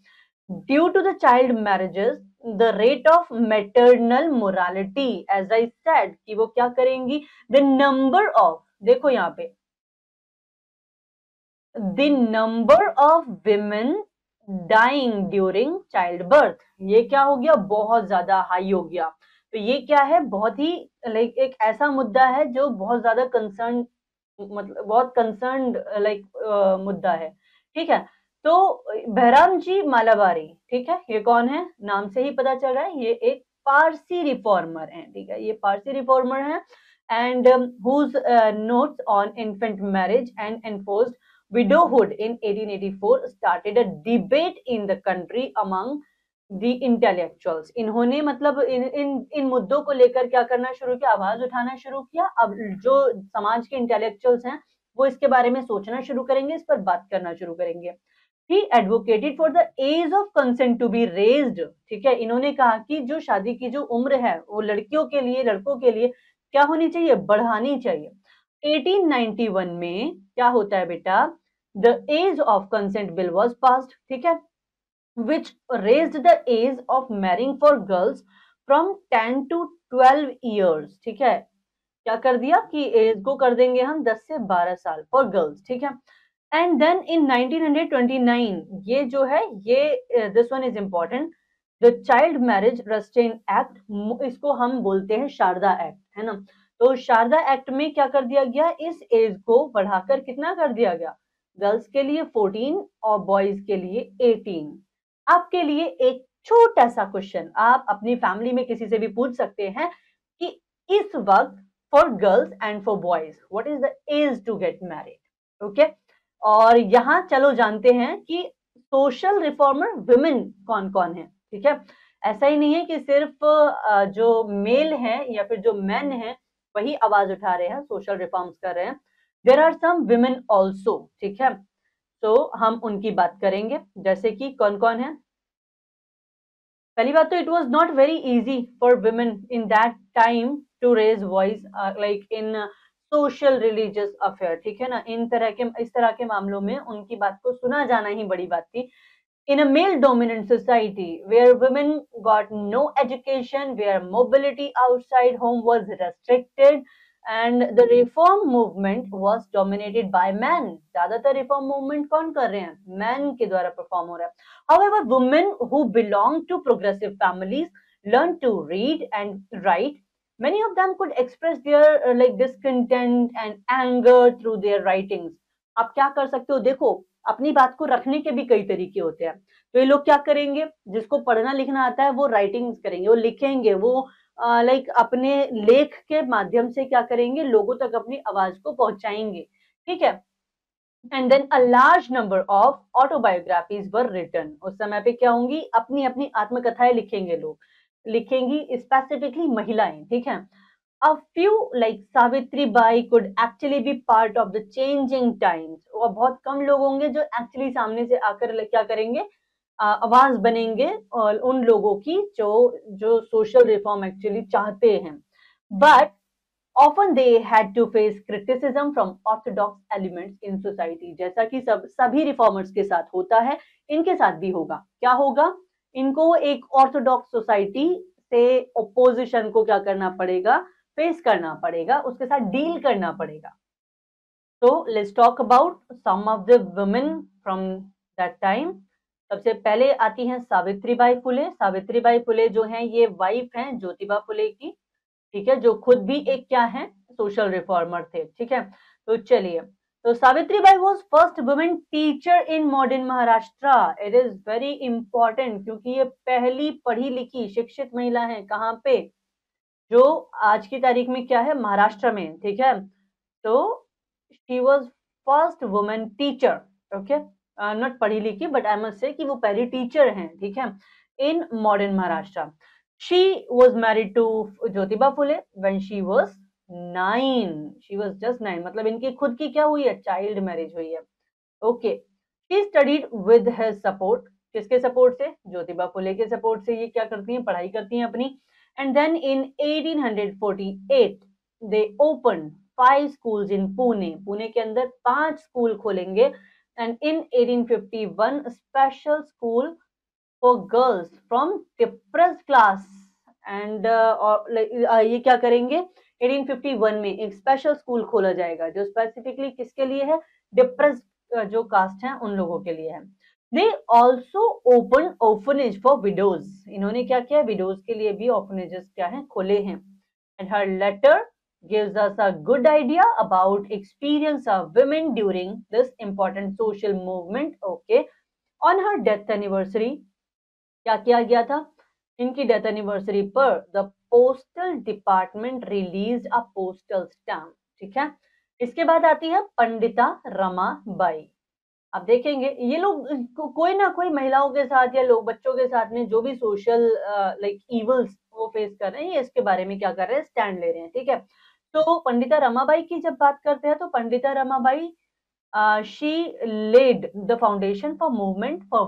due to the child marriages the rate of maternal morality, as I said कि वो क्या करेंगी, द नंबर ऑफ, देखो यहाँ पे, the number of women dying during childbirth, ये क्या हो गया, बहुत ज्यादा हाई हो गया। तो ये क्या है, बहुत ही लाइक एक ऐसा मुद्दा है जो बहुत ज्यादा कंसर्न, मतलब बहुत कंसर्न मुद्दा है। ठीक है, तो बहराम जी मालाबारी, ठीक है, ये कौन है, नाम से ही पता चल रहा है, ये एक पारसी रिफॉर्मर है। ठीक है, ये पारसी रिफॉर्मर है, and whose notes on infant marriage and enforced widowhood in 1884 started a debate in the country among the intellectuals। इन्होंने मतलब इन मुद्दों को लेकर क्या करना शुरू किया, आवाज उठाना शुरू किया। अब जो समाज के इंटेलेक्चुअल्स हैं वो इसके बारे में सोचना शुरू करेंगे, इस पर बात करना शुरू करेंगे। He advocated for the age of consent to be raised. ठीक है, इन्होंने कहा कि जो शादी की जो उम्र है वो लड़कियों के लिए, लड़कों के लिए क्या होनी चाहिए, बढ़ानी चाहिए। 1891 में क्या होता है बेटा, the age of consent bill was passed. ठीक है, which raised the age of marrying for girls from 10 to 12 years। ठीक है, क्या कर दिया कि एज को कर देंगे हम 10 से 12 साल फॉर गर्ल्स। ठीक है, एंड देन इन 1929 ये जो है, ये this one is important, the child marriage restrain act, इसको हम बोलते हैं शारदा एक्ट, है ना। तो शारदा एक्ट में क्या कर दिया गया, इस एज को बढ़ाकर कितना कर दिया गया, गर्ल्स के लिए 14 और बॉयज के लिए 18। आपके लिए एक छोटा सा क्वेश्चन, आप अपनी फैमिली में किसी से भी पूछ सकते हैं कि इस वक्त for girls and for boys what is the age to get married. Okay, और यहाँ चलो जानते हैं कि सोशल रिफॉर्मर विमेन कौन कौन है। ठीक है, ऐसा ही नहीं है कि सिर्फ जो मेल है या फिर जो मैन है वही आवाज उठा रहे हैं, सोशल रिफॉर्म्स कर रहे हैं, there are some women also. ठीक है, तो हम उनकी बात करेंगे, जैसे कि कौन कौन है। पहली बात तो it was not very easy for women in that time to raise voice, like in social religious affair, ठीक है ना, इस तरह के मामलों में उनकी बात को सुना जाना ही बड़ी बात थी। In a male-dominant society where women got no education, where mobility outside home was restricted, and the reform movement was dominated by men. ज़्यादातर reform movement कौन कर रहे हैं? Men के द्वारा perform हो रहा है. However, women who belong to progressive families learned to read and write. Many of them could express their discontent and anger through their writings. आप क्या कर सकते हो? देखो, अपनी बात को रखने के भी कई तरीके होते हैं। तो ये लोग क्या करेंगे, जिसको पढ़ना लिखना आता है वो राइटिंग्स करेंगे, वो लिखेंगे, वो अपने लेख के माध्यम से क्या करेंगे, लोगों तक अपनी आवाज को पहुंचाएंगे, ठीक है। And then a large number of autobiographies were written. उस समय पे क्या होंगी, अपनी अपनी आत्मकथाएं लिखेंगे लोग, लिखेंगी स्पेसिफिकली महिलाएं, ठीक है। A few like Savitri by could actually be part of the changing times। और बहुत कम लोग होंगे जो एक्चुअली सामने से आकर क्या करेंगे, आवाज बनेंगे और उन लोगों की जो जो सोशल रिफॉर्म एक्चुअली चाहते हैं। But often they had to face criticism from orthodox elements in society। जैसा कि सभी रिफॉर्मर्स के साथ होता है, इनके साथ भी होगा। क्या होगा, इनको एक ऑर्थोडॉक्स सोसाइटी से ओपोजिशन को क्या करना पड़ेगा, फेस करना पड़ेगा, उसके साथ डील करना पड़ेगा। तो let's talk about some of the women from that time. सबसे पहले आती हैं सावित्रीबाई फुले। सावित्रीबाई फुले जो हैं ये वाइफ हैं ज्योतिबा फुले की, ठीक है, जो खुद भी एक क्या है, सोशल रिफॉर्मर थे, ठीक है। तो चलिए, तो Savitribai was first women teacher in modern Maharashtra. It is very important क्योंकि ये पहली पढ़ी लिखी शिक्षित महिला है, कहाँ पे, जो आज की तारीख में क्या है, महाराष्ट्र में, ठीक है। तो she was first women teacher, okay, not पढ़ी लिखी बट आई मस्ट से कि वो पहली टीचर हैं, ठीक है, in modern Maharashtra. She was married to Jyotiba Phule when she was 9। She was just 9, मतलब इनकी खुद की क्या हुई है, चाइल्ड मैरिज हुई है, okay. She studied with his support. किसके सपोर्ट से, ज्योतिबा फुले के सपोर्ट से ये क्या करती हैं, पढ़ाई करती हैं अपनी। And then in 1848 they open 5 schools in Pune. Pune के अंदर 5 स्कूल खोलेंगे। And in 1851 special school for girls from depressed class. And ये क्या करेंगे, 1851 में एक स्पेशल स्कूल खोला जाएगा जो स्पेसिफिकली किसके लिए है, डिप्रेस्ड जो कास्ट हैं उन लोगों के लिए है। They also open orphanage for widows. इन्होंने क्या किया, विडोज के लिए भी ऑर्फनेजेस क्या है, खोले हैं। And her letter gives us a good idea about experience of women during this important social movement, okay। on her death anniversary क्या किया गया था, इनकी डेथ एनिवर्सरी पर the postal department release a postal stamp, ठीक है। इसके बाद आती है पंडिता रमाबाई। अब देखेंगे ये लोग कोई ना कोई महिलाओं के साथ या लोग बच्चों के साथ में जो भी सोशल इवल्स वो फेस कर रहे हैं, ये इसके बारे में क्या कर रहे हैं, स्टैंड ले रहे हैं, ठीक है। तो पंडिता रमाबाई की जब बात करते हैं तो Pandita Ramabai she led the foundation for movement for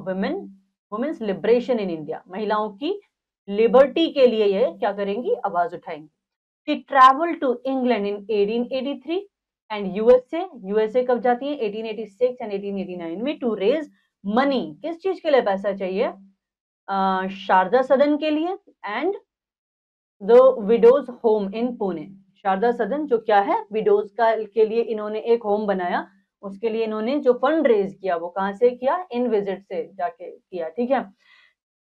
women's liberation in India. महिलाओं की लिबर्टी के लिए ये क्या करेंगी, आवाज उठाएंगी। She travel to England in 1883 and USA कब जाती है, 1886 एंड 1889 में, टू रेज मनी। किस चीज के लिए पैसा चाहिए, शारदा सदन के लिए and the widows home in Pune. Sharada Sadan जो क्या है, विडोज का के लिए इन्होंने एक होम बनाया, उसके लिए इन्होंने जो फंड रेज किया वो कहां से किया, इन विजिट से जाके किया, ठीक है।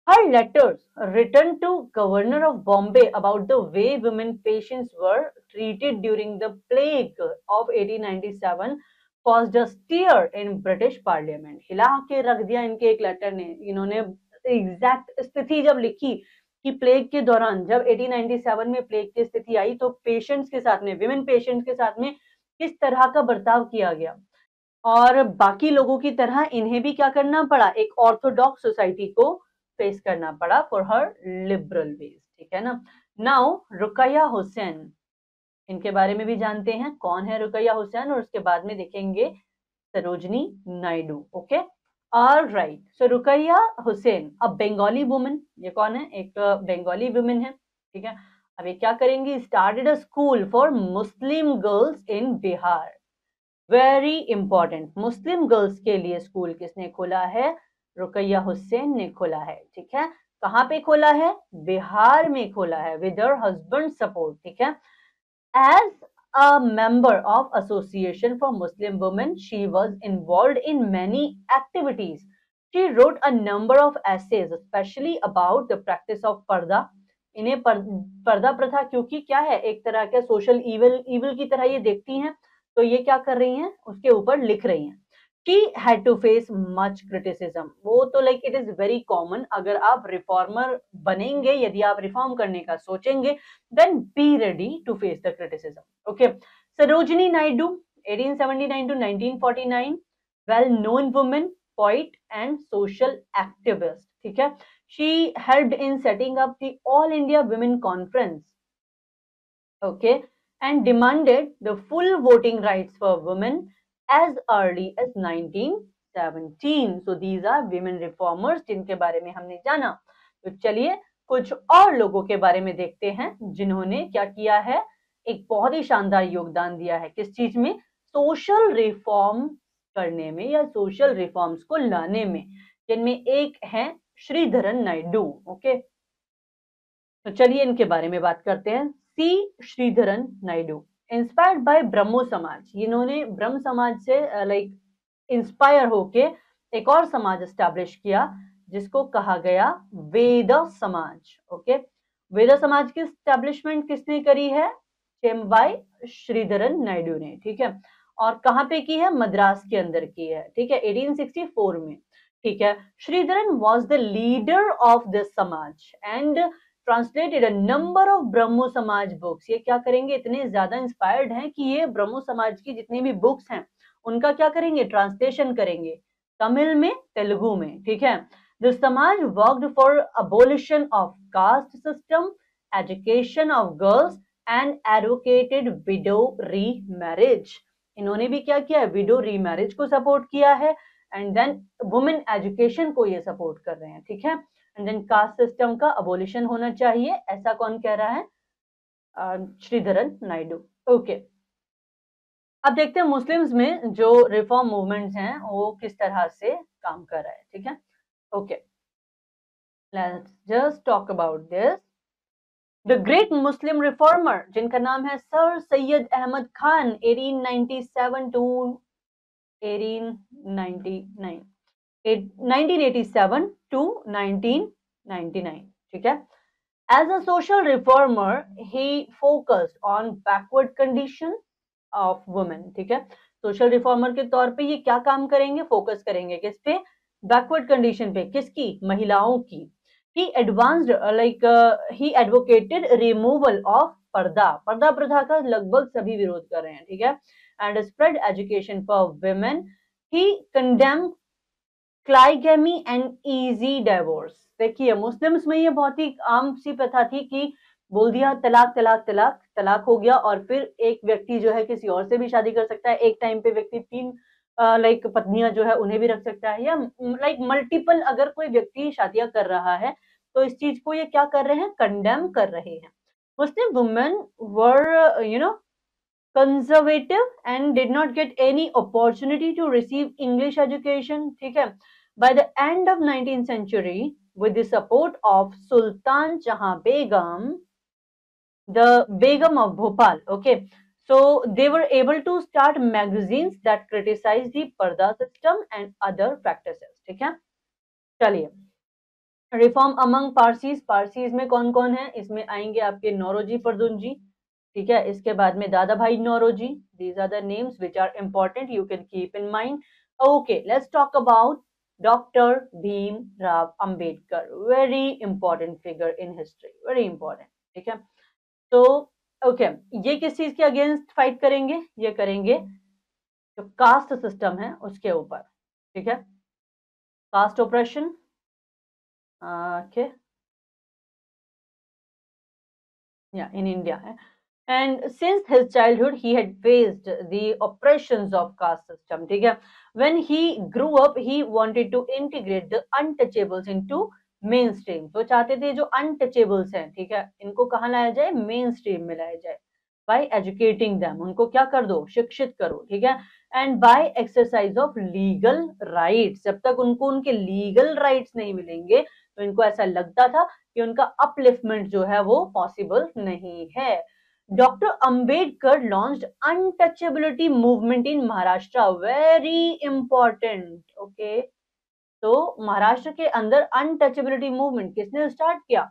Her letters written to Governor of Bombay about the way women patients were treated during the plague of 1897 caused a stir in British Parliament। हिला के रख दिया इनके एक लेटर ने, इन्होंने एग्जैक्ट स्थिति जब लिखी कि प्लेग के दौरान जब 1897 में प्लेग की स्थिति आई तो पेशेंट्स के साथ में, विमेन पेशेंट्स के साथ में किस तरह का बर्ताव किया गया, और बाकी लोगों की तरह इन्हें भी क्या करना पड़ा, एक ऑर्थोडॉक्स सोसाइटी को फेस करना पड़ा फॉर हर लिबरल वेज, ठीक है ना। नाउ रुकैया हुसैन, इनके बारे में भी जानते हैं कौन है रुकैया हुसैन, और उसके बाद में देखेंगे सरोजनी नायडू, ओके। ऑलराइट, सो रुकैया हुसैन अ बंगाली वुमन। ये कौन है, एक बंगाली वुमन है, ठीक है। अब ये क्या करेंगी, started a school for Muslim girls in Bihar. Very important, Muslim girls के लिए स्कूल किसने खोला है, रुकैया हुसैन ने खोला है। ठीक है, कहाँ पे खोला है, बिहार में खोला है, विद हर हस्बैंड सपोर्ट। ठीक है, as a member of Association for Muslim Women, she was involved in many activities. She wrote a number of essays, especially about the practice of पर्दा। इन्हें पर्दा प्रथा, क्योंकि क्या है, एक तरह के सोशल इविल की तरह ये देखती हैं, तो ये क्या कर रही हैं, उसके ऊपर लिख रही हैं। She had to face much criticism. वो तो like it is very common, अगर आप रिफॉर्मर बनेंगे, यदि आप रिफॉर्म करने का सोचेंगे, then be ready to face the criticism. Okay, Sarojini Naidu, 1879 to 1949, well-known woman, poet and social activist. ठीक है, she helped in setting up the All India Women Conference. Okay, and demanded the full voting rights for women as early as 1917. So these are women reformers जिनके बारे में हमने जाना। तो चलिए कुछ और लोगों के बारे में देखते हैं जिन्होंने क्या किया है, एक बहुत ही शानदार योगदान दिया है, किस चीज में, सोशल रिफॉर्म करने में या सोशल रिफॉर्म्स को लाने में, जिनमें एक है श्रीधरन नायडू। ओके, तो चलिए इनके बारे में बात करते हैं। सी श्रीधरन नायडू, इंस्पायर्ड बाय ब्रह्मो समाज, इन्होंने ब्रह्म समाज से लाइक इंस्पायर होके एक और समाज एस्टैब्लिश किया जिसको कहा गया वेद समाज। ओके, वेद समाज की एस्टैब्लिशमेंट किसने करी है, चेम्बाई श्रीधरन नायडू ने। ठीक है, और कहाँ पे की है, मद्रास के अंदर की है। ठीक है, 1864 में। ठीक है, Sridharan was the leader of this Samaj and translated a number of Brahmo Samaj books. ये क्या करेंगे, इतने ज्यादा इंस्पायर्ड हैं कि ये ब्रह्मो समाज की जितनी भी बुक्स हैं उनका क्या करेंगे, ट्रांसलेशन करेंगे, तमिल में, तेलुगु में। ठीक है, द समाज worked for abolition of caste system, education of girls and advocated window री मैरिज। इन्होंने भी क्या किया है, विडो री मैरिज को सपोर्ट किया है, एंड देन वुमेन एजुकेशन को ये सपोर्ट कर रहे हैं। ठीक है, एंड देन कास्ट सिस्टम का अबोलिशन होना चाहिए, ऐसा कौन कह रहा है, श्रीधरन नायडू। ओके, अब देखते हैं मुस्लिम्स में जो रिफॉर्म मूवमेंट्स हैं वो किस तरह से काम कर रहा है। ठीक है, okay, let's just talk about this. The great Muslim reformer, जिनका नाम है Sir Syed Ahmad Khan, 1897 to 1899, 1987 to 1999. ठीक है, as a social reformer he focused on backward condition of women. ठीक है, सोशल रिफॉर्मर के तौर पे ये क्या काम करेंगे, फोकस करेंगे किस पे, बैकवर्ड कंडीशन पे, किसकी, महिलाओं की। he advanced he advocated removal of पर्दा प्रथा का लगभग सभी विरोध कर रहे हैं। ठीक है, and spread education for women. he condemned polygamy and easy divorce. देखिए मुस्लिम्स में ये बहुत ही आम सी प्रथा थी कि बोल दिया तलाक तलाक तलाक, तलाक हो गया और फिर एक व्यक्ति जो है किसी और से भी शादी कर सकता है, एक टाइम पे व्यक्ति 3 लाइक पत्नियां जो है उन्हें भी रख सकता है, या लाइक मल्टीपल अगर कोई व्यक्ति शादियां कर रहा है तो इस चीज को ये क्या कर रहे हैं, कंडेम कर रहे हैं। Muslim women were conservative and did not get any opportunity to receive English education. ठीक है, by the end of 19th century, with the support of Sultan Jahan Begum, the Begum of Bhopal, okay, so they were able to start magazines that criticize the Parda system and other practices. ठीक है, चलिए reform among Parsis, Parsis में कौन कौन है, इसमें आएंगे आपके नौरोजी परदुनजी। ठीक है, इसके बाद में Dadabhai Naoroji. These are the names which are important, you can keep in mind. Okay, let's talk about doctor Bhim Rao Ambedkar, very important figure in history, very important. ठीक है, तो ओके, ये किस चीज के अगेंस्ट फाइट करेंगे, ये करेंगे जो कास्ट सिस्टम है उसके ऊपर। ठीक है, कास्ट ऑपरेशन। ओके, या इन इंडिया है। And since his childhood, he had faced the oppressions of caste system. ठीक है, when he grew up, he wanted to integrate the untouchables into main stream. तो चाहते थे जो अनटचेबल्स हैं, ठीक है, इनको कहाँ लाया जाए, मेन स्ट्रीम में लाया जाए, बाय एजुकेटिंग देम, उनको क्या कर दो, शिक्षित करो, ठीक है, and by exercise of legal rights. जब तक उनको उनके लीगल राइट्स नहीं मिलेंगे तो इनको ऐसा लगता था कि उनका अपलिफ्टमेंट जो है वो पॉसिबल नहीं है। Doctor Ambedkar launched untouchability movement in Maharashtra, very important, okay. तो महाराष्ट्र के अंदर अनटचेबिलिटी मूवमेंट किसने स्टार्ट किया,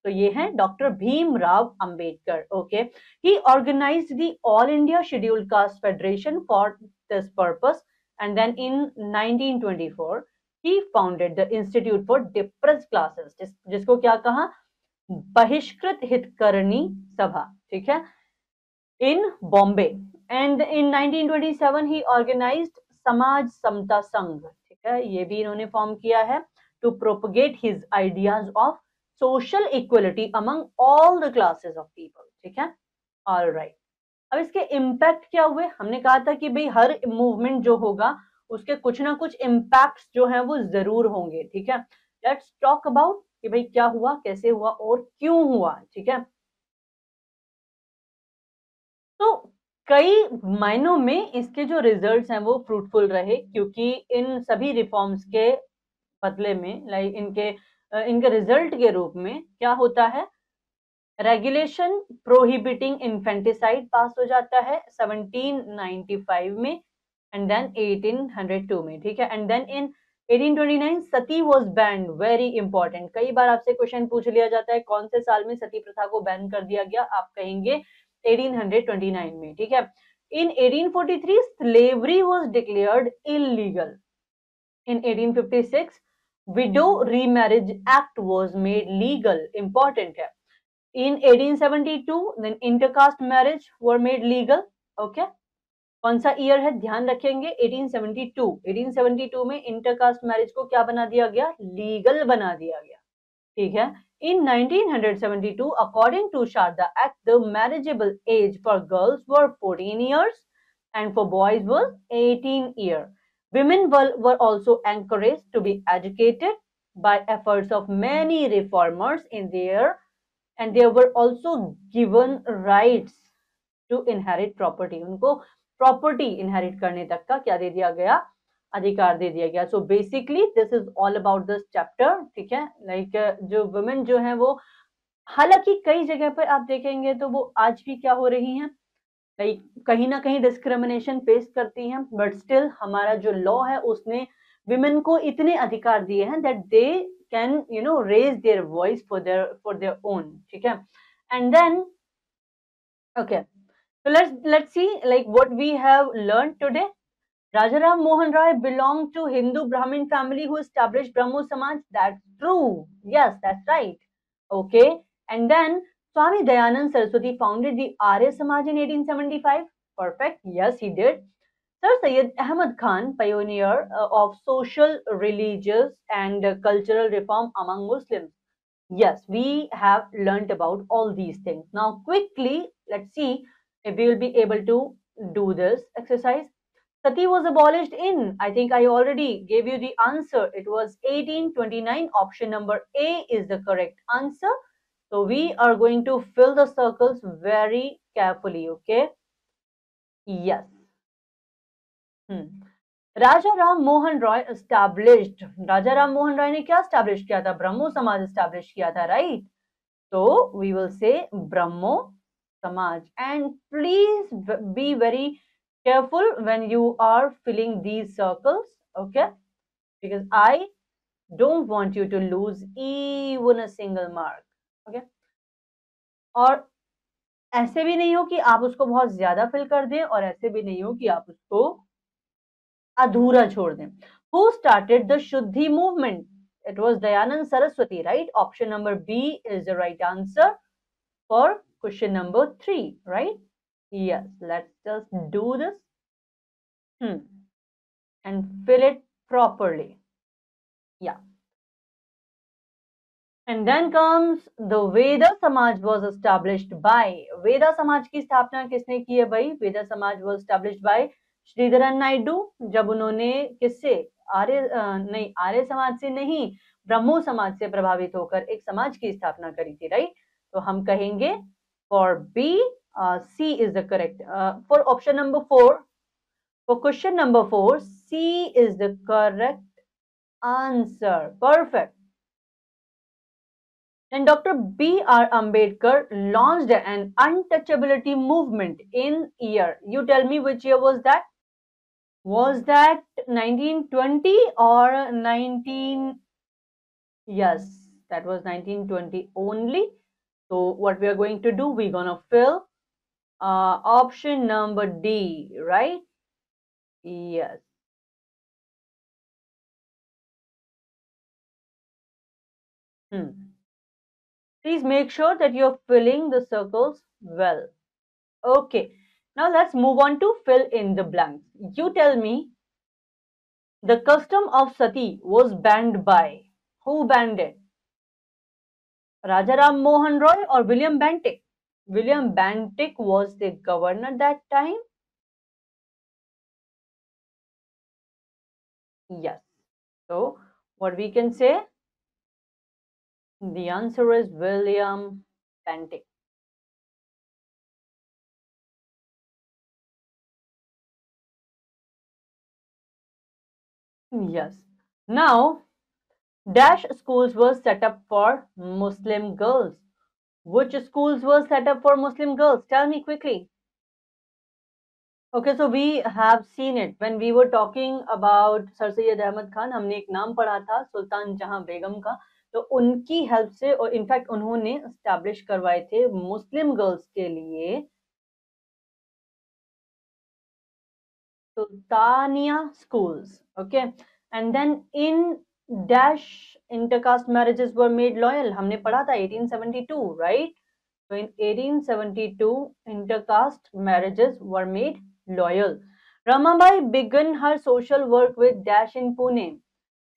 तो ये है doctor Bhimrao Ambedkar, okay. He organised the all India scheduled caste federation for this purpose and then in 1924 he founded the institute for depressed classes, जिसको क्या कहा, बहिष्कृत हितकरणी सभा, ठीक है, in Bombay. And in 1927 he organized समाज समता संघ, ठीक है, ये भी इन्होंने फॉर्म किया है to propagate his ideas of social equality among all the classes of people, ठीक है, all right। अब इसके इम्पैक्ट क्या हुए, हमने कहा था कि भाई हर मूवमेंट जो होगा उसके कुछ ना कुछ इम्पैक्ट्स जो हैं वो जरूर होंगे, ठीक है। लेट्स टॉक अबाउट कि भाई क्या हुआ, कैसे हुआ और क्यों हुआ, ठीक है। तो कई मायनों में इसके जो रिजल्ट्स हैं वो फ्रूटफुल रहे, क्योंकि इन सभी रिफॉर्म्स के बदले में, लाइक इनके रिजल्ट के रूप में क्या होता है, रेगुलेशन प्रोहिबिटिंग इन्फेंटिसाइड पास हो जाता है 1795 में एंड देन 1802 में, ठीक है, and then in 1829 sati was banned, very important. कई बार आपसे क्वेश्चन पूछ लिया जाता है कौन से साल में सती प्रथा को बैन कर दिया गया, आप कहेंगे 1829 में, ठीक है। इन 1843 slavery was declared illegal. In 1856 widow remarriage act was made legal, important है। In 1872 then intercaste marriage were made legal, okay। कौन सा ईयर है, ध्यान रखेंगे 1872। 1872 में इंटरकास्ट मैरिज को क्या बना दिया गया, लीगल बना दिया गया, ठीक है। In 1972 according to Sharda Act the marriageable age for girls were 14 years and for boys was 18 years. Women were also encouraged to be educated by efforts of many reformers in there, and they were also given rights to inherit property। उनको property inherit करने तक का क्या दे दिया गया, अधिकार दे दिया गया। So basically this is all about this chapter, ठीक है। लाइक जो वुमेन जो है वो, हालांकि कई जगह पर आप देखेंगे तो वो आज भी क्या हो रही हैं, लाइक कहीं ना कहीं डिस्क्रिमिनेशन फेस करती हैं, बट स्टिल हमारा जो लॉ है उसने विमेन को इतने अधिकार दिए हैं that they can raise their voice for their own, ठीक है। And then okay, so let's see like what we have learned today. Rajaram Mohan Roy belonged to Hindu Brahmin family who established Brahmo Samaj. That's true. Yes, that's right. Okay. And then Swami Dayanand Saraswati founded the Arya Samaj in 1875. Perfect. Yes, he did. Sir Syed Ahmad Khan, pioneer of social, religious, and cultural reform among Muslims. Yes, we have learnt about all these things. Now, quickly, let's see if we will be able to do this exercise. Sati was abolished in, I think I already gave you the answer. It was 1829. Option number A is the correct answer. So, we are going to fill the circles very carefully, okay? Yes. Raja Ram Mohan Roy established, राजा राम मोहन रॉय ने क्या establish किया था, ब्रह्मो समाज establish किया था, right. So we will say Brahmo Samaj, and please be very careful when you are filling these circles, okay, because I don't want you to lose even a single mark, okay। और ऐसे भी नहीं हो कि आप उसको बहुत ज्यादा फिल कर दें और ऐसे भी नहीं हो कि आप उसको अधूरा छोड़ दें। Who started the Shuddhi movement? It was Dayanand Saraswati, right? Option number B is the right answer for question number 3, right? Yes, let's just do this and fill it properly. Yeah. And then comes the Veda Samaj was established by, Veda Samaj की स्थापना किसने की है भाई, Veda Samaj was established by Sreedharan Naidu. जब उन्होंने किससे, आर्य नहीं, आर्य समाज से नहीं, ब्रह्मो समाज से प्रभावित होकर एक समाज की स्थापना करी थी, राइट? तो हम कहेंगे for B, C is the correct for option number 4. For question number 4, C is the correct answer. Perfect. Then Dr. B.R. Ambedkar launched an untouchability movement in year. You tell me which year was that? Was that 1920 or 19? Yes, that was 1920 only. So what we are going to do, we're gonna fill option number D, right? Yes. Please make sure that you're filling the circles well. Okay, now let's move on to fill in the blanks. You tell me, the custom of sati was banned by, who banned it? Rajaram Mohan Roy or William Bentinck? William Bentinck was the governor that time. Yes. So what we can say? The answer is William Bentinck. Yes. Now, dash schools were set up for Muslim girls. Which schools were set up for Muslim girls? Tell me quickly. Okay, so we have seen it when we were talking about Sir Syed Ahmad Khan. हमने एक नाम पढ़ा था सुल्तान जहां बेगम का, तो उनकी help से और इनफैक्ट उन्होंने एस्टैब्लिश करवाए थे मुस्लिम गर्ल्स के लिए Sultania schools. Okay, and then in dash intercaste marriages were made loyal. हमने पढ़ा था 1872, right? So in 1872, intercaste marriages were made loyal. Ramabai began her social work with dash in Pune.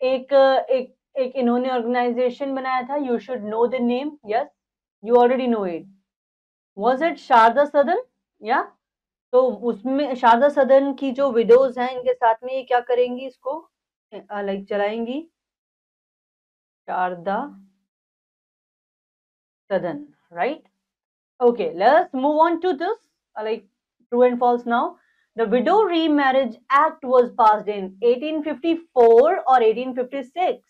एक एक एक इन्होंने ऑर्गेनाइजेशन बनाया था. You should know the name. Yes, you already know it. Was it Sharda सदन? Yeah. तो उसमें शारदा सदन की जो विडोज हैं इनके साथ में ये क्या करेंगी, इसको लाइक चलाएंगी शारदा सदन, right? Okay, let's move on to this, like true and false now. The Widow Remarriage Act was passed in 1854 or 1856?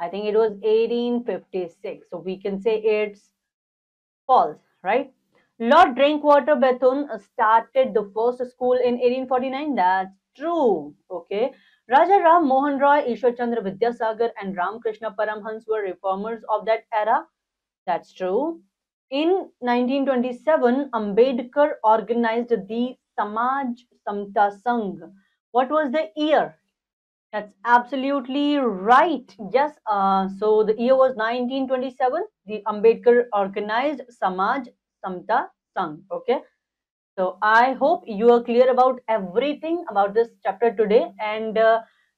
I think it was 1856. So we can say it's false, right? Lord Drinkwater Bethune started the first school in 1849. That's true. Okay. Raja Ram Mohan Roy, Ishwar Chandra Vidyasagar, and Ramakrishna Paramhans were reformers of that era. That's true. In 1927, Ambedkar organized the Samaj Samta Sangh. What was the year? That's absolutely right. Yes. So the year was 1927. The Ambedkar organized Samaj Samta Sangh. Okay. So I hope you are clear about everything about this chapter today, and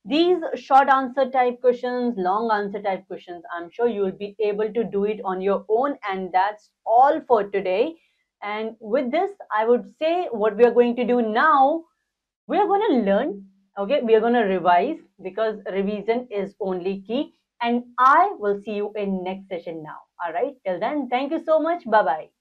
these short answer type questions, long answer type questions, I'm sure you will be able to do it on your own, and that's all for today. And with this, I would say what we are going to do now, we are going to learn, okay, we are going to revise because revision is only key, and I will see you in next session now. All right, till then, thank you so much. Bye bye.